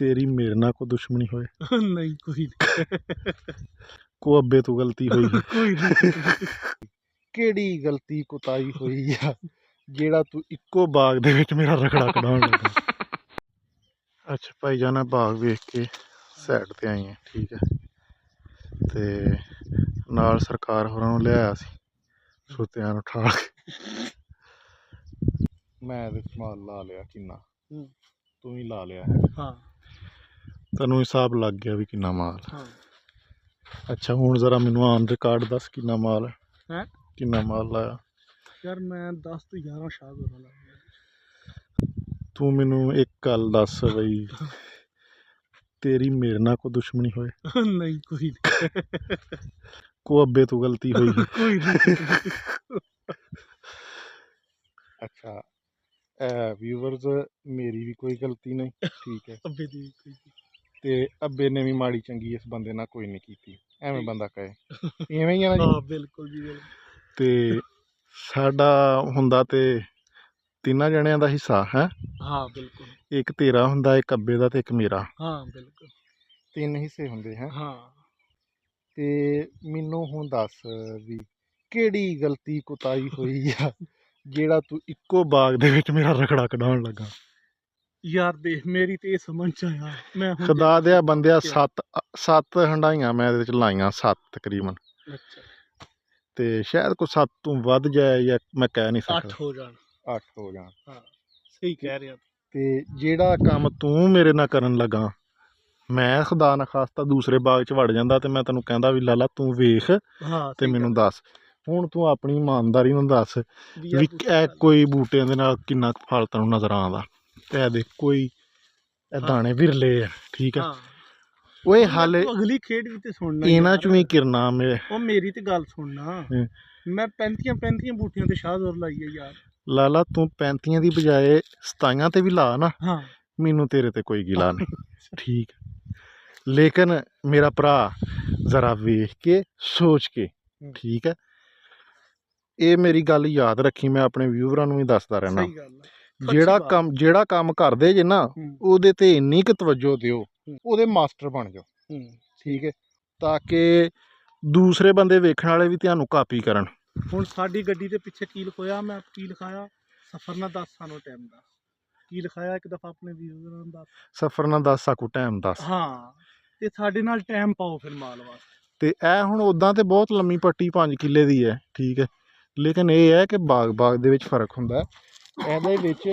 तेरी मेरे नाल कोई दुश्मनी होए? नहीं कोई नहीं। को अब्बे तो गलती होई है? कोई नहीं। ਕਿਹੜੀ ਗਲਤੀ ਕੁਤਾਈ ਹੋਈ ਆ ਜਿਹੜਾ ਤੂੰ ਇੱਕੋ ਬਾਗ ਦੇ ਵਿੱਚ ਮੇਰਾ ਰਗੜਾ ਕਢਾਉਣ ਲੱਗਾ? ਅੱਛਾ ਭਾਈ ਜਾਨਾ ਬਾਗ ਵੇਖ ਕੇ ਸਾਈਡ ਤੇ ਆਏ ਆ, ਠੀਕ ਹੈ। ਤੇ ਨਾਲ ਸਰਕਾਰ ਹੋਰਾਂ ਨੂੰ ਲਿਆਇਆ ਸੀ ਸੁੱਤਿਆਂ ਨੂੰ ਠਾਲ ਕੇ। ਮੈਂ ਇਹਦੇ ਚ ਮਾਲ ਲਾ ਲਿਆ ਕਿੰਨਾ, ਤੂੰ ਵੀ ਲਾ ਲਿਆ ਹੈ। हाँ ਤੈਨੂੰ ਹਿਸਾਬ ਲੱਗ ਗਿਆ ਵੀ ਕਿੰਨਾ ਮਾਲ। हाँ। ਅੱਛਾ ਹੁਣ ਜ਼ਰਾ ਮੈਨੂੰ ਆਨ ਰਿਕਾਰਡ ਦੱਸ ਕਿੰਨਾ ਮਾਲ ਹੈ, हैं ਕਿੰਨਾ ਮਾਲ ਲਾਇਆ? यार मैं 10 तो 11 शाद हो रहा ਤੂੰ ਮੈਨੂੰ ਇੱਕ ਗੱਲ ਦੱਸ ਬਈ, ਤੇਰੀ ਮੇਰੇ ਨਾਲ ਕੋਈ ਦੁਸ਼ਮਣੀ ਹੋਏ? नहीं कोई नहीं। ਕੋ ਅੱਬੇ ਤੋਂ ਗਲਤੀ ਹੋਈ ਹੈ? कोई नहीं। ਅੱਛਾ ਵਿਊਵਰਸ ਮੇਰੀ ਵੀ ਕੋਈ ਗਲਤੀ ਨਹੀਂ, ਠੀਕ ਹੈ। अबे दी कोई ਤੇ ਅੱਬੇ ਨੇ ਵੀ ਮਾੜੀ ਚੰਗੀ ਇਸ ਬੰਦੇ ਨਾਲ ਕੋਈ ਨਹੀਂ ਕੀਤੀ, ਐਵੇਂ ਬੰਦਾ ਕਹੇ ਇਵੇਂ ਹੀ ਆ ਨਾ ਜੀ। हाँ बिल्कुल जी बिल्कुल। ਤੇ ਸਾਡਾ ਹੁੰਦਾ ਤੇ ਤਿੰਨਾਂ ਜਣਿਆਂ ਦਾ ਹਿੱਸਾ ਹੈ, हाँ बिल्कुल। ਇੱਕ ਤੇਰਾ ਹੁੰਦਾ, ਇੱਕ ਅੱਬੇ ਦਾ ਤੇ ਇੱਕ ਮੇਰਾ, हाँ बिल्कुल। ਤਿੰਨ ਹਿੱਸੇ ਹੁੰਦੇ ਹੈ। हाँ ਤੇ ਮੈਨੂੰ ਹੁਣ ਦੱਸ ਵੀ ਕਿਹੜੀ ਗਲਤੀ ਕੁਤਾਈ ਹੋਈ ਆ ਜਿਹੜਾ ਤੂੰ ਇੱਕੋ ਬਾਗ ਦੇ ਵਿੱਚ ਮੇਰਾ ਰਗੜਾ ਕਢਾਉਣ ਲੱਗਾ? यार देख मेरी तो ये समझ च आया मैं हुण ਖੁਦਾ ਦਿਆ ਬੰਦਿਆ ਸੱਤ ਹੰਡਾਈਆਂ ਮੈਂ ਇਹਦੇ ਵਿੱਚ ਲਾਈਆਂ, 7 ਤਕਰੀਬਨ। अच्छा ਤੇ ਸ਼ਾਇਦ ਕੋਈ 7 ਤੋਂ ਵੱਧ ਜਾਏ ਜਾਂ ਮੈਂ ਕਹਿ ਨਹੀਂ 8 ਸਕਦਾ। हो जान। 8 ਹੋ ਜਾਣ। हाँ सही कह रहे हो। ਤੇ ਜਿਹੜਾ ਕੰਮ ਤੂੰ ਮੇਰੇ ਨਾਲ ਕਰਨ ਲੱਗਾ, ਮੈਂ ਖੁਦਾ ਨਾ ਖਾਸਤਾ ਦੂਸਰੇ ਬਾਗ 'ਚ ਵੜ ਜਾਂਦਾ ਤੇ ਮੈਂ ਤੈਨੂੰ ਕਹਿੰਦਾ ਵੀ ਲਾਲਾ ਤੂੰ ਵੇਖ हाँ ਤੇ सही ਮੈਨੂੰ ਦੱਸ। ਹੁਣ ਤੂੰ ਆਪਣੀ ਇਮਾਨਦਾਰੀ ਨਾਲ ਦੱਸ भी ਵੀ यार ਇਹ ਕੋਈ ਬੂਟਿਆਂ ਦੇ ਨਾਲ ਕਿੰਨਾ ਕੁ ਫਲ ਤੈਨੂੰ ਨਜ਼ਰ ਆਉਂਦਾ? ਤੇ ਇਹ ਦੇਖ ਕੋਈ ਇਹ ਦਾਣੇ ਵਿਰਲੇ ਆ, ਠੀਕ ਹੈ। हाँ ਓਏ मैं ਹਾਲੇ तू अगली खेड भी ते सुनना ਇਹਨਾਂ यार। 'ਚ ਵੀ ਕਿਰਨਾ ਮੇਰੇ। ओ मेरी ते गल सुनना, हम्म। मैं 35 बूटियां ते शाह जोर लाई है यार। ਲਾਲਾ ਤੂੰ 35 ਦੀ ਬਜਾਏ 27 ਤੇ ਵੀ ਲਾ ਨਾ, हाँ ਮੈਨੂੰ ਤੇਰੇ ਤੇ ਕੋਈ ਗਿਲਾ ਨਹੀਂ, ਠੀਕ ਹੈ। ਲੇਕਿਨ ਮੇਰਾ ਭਰਾ ਜ਼ਰਾ ਵੇਖ ਕੇ ਸੋਚ ਕੇ, ਠੀਕ ਹੈ। ਇਹ ਮੇਰੀ ਗੱਲ ਯਾਦ ਰੱਖੀ, ਮੈਂ ਆਪਣੇ ਵਿਊਵਰਾਂ ਨੂੰ ਵੀ ਦੱਸਦਾ ਰਹਿਣਾ। सही गल है। ਜਿਹੜਾ ਕੰਮ ਕਰਦੇ ਜੇ ਨਾ ਉਹਦੇ ਤੇ ਇੰਨੀ ਕੁ ਤਵੱਜੋ ਦਿਓ, ਉਹਦੇ ਮਾਸਟਰ ਬਣ ਜਾਓ, ਠੀਕ ਹੈ, ਤਾਂ ਕਿ ਦੂਸਰੇ ਬੰਦੇ ਵੇਖਣ ਵਾਲੇ ਵੀ ਤੁਹਾਨੂੰ ਕਾਪੀ ਕਰਨ। ਹੁਣ ਸਾਡੀ ਗੱਡੀ ਦੇ ਪਿੱਛੇ ਕੀ ਲਿਖੋਇਆ, ਮੈਂ ਕੀ ਲਿਖਾਇਆ, ਸਫਰ ਨਾ 10 ਸਾਨੂੰ ਟਾਈਮ ਦਾ ਕੀ ਲਿਖਾਇਆ ਇੱਕ ਦਫਾ ਆਪਣੇ ਵਿਊਜ਼ਰਾਂ ਦਾ, ਸਫਰ ਨਾ 10 ਸਾਕੂ ਟਾਈਮ 10। ਹਾਂ ਤੇ ਸਾਡੇ ਨਾਲ ਟਾਈਮ ਪਾਓ ਫਿਰ ਮਾਲ ਵਾਸਤੇ। ਤੇ ਇਹ ਹੁਣ ਉਦਾਂ ਤੇ ਬਹੁਤ ਲੰਮੀ ਪੱਟੀ 5 ਕਿੱਲੇ ਦੀ ਹੈ, ਠੀਕ ਹੈ। ਲੇਕਿਨ ਇਹ ਹੈ ਕਿ ਬਾਗ ਦੇ ਵਿੱਚ ਫਰਕ ਹੁੰਦਾ। ਇਹਦੇ ਵਿੱਚ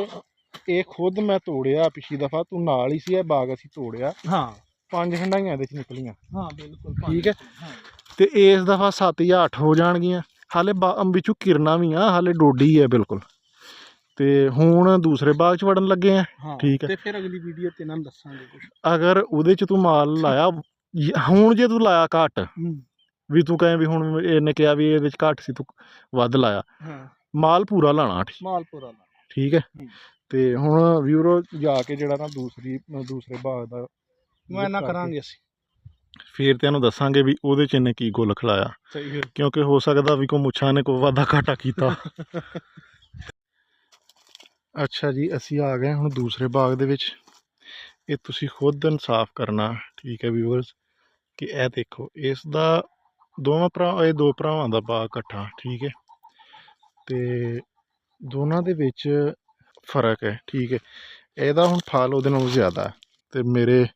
ਇਹ ਖੁਦ ਮੈਂ ਤੋੜਿਆ ਪਿਛਲੀ ਦਫਾ, ਤੂੰ ਨਾਲ ਹੀ ਸੀ, ਇਹ ਬਾਗ ਅਸੀਂ ਤੋੜਿਆ। ਹਾਂ 5 ਹੰਡਾਈਆਂ ਇਹਦੇ 'ਚ ਨਿਕਲੀਆਂ। ਹਾਂ ਬਿਲਕੁਲ ਠੀਕ ਹੈ। ਤੇ ਇਸ ਦਫਾ 7 ਜਾਂ 8 ਹੋ ਜਾਣਗੀਆਂ। ਹਾਲੇ ਵਿੱਚੋਂ ਕਿਰਨਾ ਵੀ ਆ, ਹਾਲੇ ਡੋਡੀ ਹੈ ਬਿਲਕੁਲ। ਤੇ ਹੁਣ ਦੂਸਰੇ ਬਾਗ 'ਚ ਵੜਨ ਲੱਗੇ ਆ, ਠੀਕ ਹੈ। ਤੇ ਫਿਰ ਅਗਲੀ ਵੀਡੀਓ ਤੇ ਇਹਨਾਂ ਨੂੰ ਦੱਸਾਂਗੇ ਕੁਝ। ਅਗਰ ਉਹਦੇ 'ਚ ਤੂੰ ਮਾਲ ਲਾਇਆ, ਹੁਣ ਜੇ ਤੂੰ ਲਾਇਆ ਘੱਟ ਵੀ, ਤੂੰ ਕਹੇ ਵੀ ਹੁਣ ਇਹਨੇ ਕਿਹਾ ਵੀ ਇਹਦੇ 'ਚ ਘੱਟ ਸੀ, ਤੂੰ ਵੱਧ ਲਾਇਆ, ਮਾਲ ਪੂਰਾ ਲਾਣਾ, ਮਾਲ ਪੂਰਾ ਲਾਣਾ, ਠੀਕ ਹੈ। ਤੇ ਹੁਣ ਵੀਰੋ ਜਾ ਕੇ ਜਿਹੜਾ ਨਾ ਦੂਸਰੇ ਬਾਗ ਦਾ ਮੈਂ ਨਾ ਕਰਾਂਗੇ ਅਸੀਂ, ਫਿਰ ਤੈਨੂੰ ਦੱਸਾਂਗੇ ਵੀ ਉਹਦੇ 'ਚ ਇਹਨੇ ਕੀ ਗੁੱਲ ਖਿਲਾਇਆ, ਕਿਉਂਕਿ ਹੋ ਸਕਦਾ ਵੀ ਕੋਈ ਮੁੱਛਾਂ ਨੇ ਕੋਈ ਵਾਧਾ ਘਾਟਾ ਕੀਤਾ। ਅੱਛਾ ਜੀ, ਅਸੀਂ ਆ ਗਏ ਹੁਣ ਦੂਸਰੇ ਬਾਗ ਦੇ ਵਿੱਚ। ਇਹ ਤੁਸੀਂ ਖੁਦ ਇਨਸਾਫ ਕਰਨਾ, ਠੀਕ ਹੈ ਵੀਵਰਸ, ਕਿ ਇਹ ਦੇਖੋ ਇਸ ਦਾ ਇਹ ਦੋ ਭਰਾਵਾਂ ਦਾ ਬਾਗ ਇਕੱਠਾ, ਠੀਕ ਹੈ। ਤੇ ਦੋਨਾਂ ਦੇ ਵਿੱਚ ਫਰਕ ਹੈ, ਠੀਕ ਹੈ। ਇਹਦਾ ਹੁਣ ਫਲ ਉਹਦੇ ਨਾਲੋਂ ਜ਼ਿਆਦਾ ਹੈ, ਤੇ ਮੇਰੇ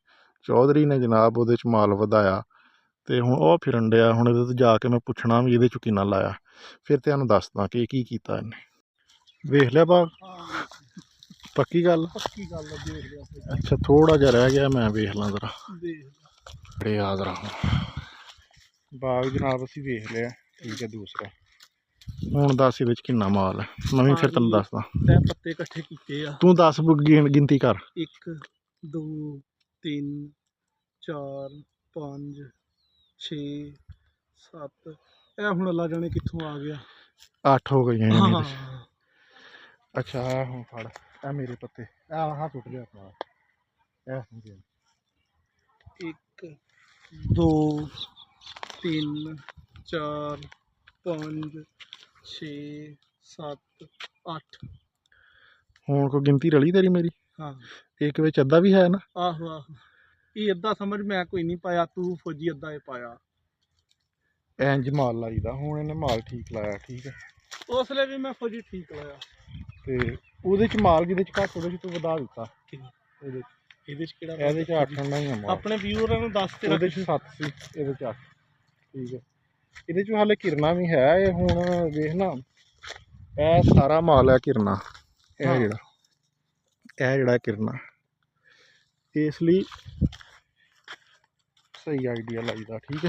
ਚੌਧਰੀ ਨੇ ਜਨਾਬ ਉਹਦੇ 'ਚ ਮਾਲ ਵਧਾਇਆ। ਤੇ ਹੁਣ ਉਹ ਫਿਰਨ ਡਿਆ, ਹੁਣ ਇਹਦੇ 'ਤੇ ਜਾ ਕੇ ਮੈਂ ਪੁੱਛਣਾ ਵੀ ਇਹਦੇ 'ਚੋਂ ਕਿੰਨਾ ਲਾਇਆ, ਫਿਰ ਤੁਹਾਨੂੰ ਦੱਸਦਾ ਕਿ ਕੀ ਕੀਤਾ ਇਹਨੇ। ਵੇਖ ਲਿਆ ਬਾਗ? ਪੱਕੀ ਗੱਲ? ਪੱਕੀ ਗੱਲ ਹੈ, ਦੇਖ ਲਿਆ। ਅੱਛਾ ਥੋੜਾ ਜਿਹਾ ਰਹਿ ਗਿਆ, ਮੈਂ ਵੇਖ ਲਾਂ ਜ਼ਰਾ, ਬੜੇ ਯਾਦ ਰਹਾ। ਬਾਗ ਜਨਾਬ ਅਸੀਂ ਵੇਖ ਲਿਆ, ਠੀਕ ਹੈ ਦੂਸਰਾ। ਹੁਣ ਦੱਸ ਇਹਦੇ 'ਚ ਕਿੰਨਾ ਮਾਲ ਹੈ, ਮੈਂ ਵੀ ਫਿਰ ਤੈਨੂੰ ਦੱਸਦਾ। ਪੱਤੇ ਇਕੱਠੇ ਕੀਤੇ ਆ, ਤੂੰ ਦੱਸ ਗਿਣਤੀ ਕਰ। 1 2 3 4 5 6 7, ਇਹ ਹੁਣ ਅੱਲਾ ਜਾਣੇ ਕਿੱਥੋਂ ਆ ਗਿਆ, 8 ਹੋ ਗਈਆਂ। ਅੱਛਾ ਹੁਣ ਫੜ, ਇਹ ਮੇਰੇ ਪੱਤੇ, ਇਹ ਆਹ ਟੁੱਟ ਗਿਆ ਆਪਣਾ, ਇਹ ਹੋ ਗਿਆ 1 2 3 4 5 6 7 8। ਹੁਣ ਕੋਈ ਗਿਣਤੀ ਰਲੀ ਤੇਰੀ ਮੇਰੀ? ਹਾਂ ਇੱਕ ਵਿੱਚ ਅੱਧਾ ਵੀ ਹੈ ਨਾ। ਆਹੋ ਆਹੋ ਇਹ ਅੱਧਾ ਸਮਝ ਮੈਂ ਕੋਈ ਨਹੀਂ ਪਾਇਆ, ਤੂੰ ਫੌਜੀ ਅੱਧਾ ਇਹ ਪਾਇਆ। ਇੰਜ ਮਾਲ ਲਾਈਦਾ। ਹੁਣ ਇਹਨੇ ਮਾਲ ਠੀਕ ਲਾਇਆ, ਠੀਕ ਹੈ। ਉਸ ਲਈ ਵੀ ਮੈਂ ਫੌਜੀ ਠੀਕ ਲਾਇਆ। ਤੇ ਉਹਦੇ ਚ ਮਾਲ ਜਿਹਦੇ ਚ ਘੱਟ, ਉਹਦੇ ਚ ਤੂੰ ਵਧਾ ਦਿੱਤਾ। ਇਹਦੇ ਚ ਇਹਦੇ ਚ ਕਿਹੜਾ ਇਹਦੇ ਚ 8 ਆਉਣਾ ਹੀ ਆ ਮਾਲ। ਆਪਣੇ ਵਿਊਅਰਾਂ ਨੂੰ ਦੱਸ ਤੇ ਉਹਦੇ ਚ 7 ਸੀ, ਇਹਦੇ ਚ 8। ਠੀਕ ਹੈ। ਇਹਦੇ ਚ ਹਾਲੇ ਕਿਰਨਾ ਵੀ ਹੈ। ਇਹ ਹੁਣ ਵੇਖ ਨਾ, ਇਹ ਸਾਰਾ ਮਾਲ ਹੈ ਕਿਰਨਾ। ਇਹ ਜਿਹੜਾ ਕਿਰਨਾ, ਇਸ ਲਈ ਸਹੀ ਆਈਡੀਆ ਲਾਈਦਾ। ਠੀਕ ਹੈ।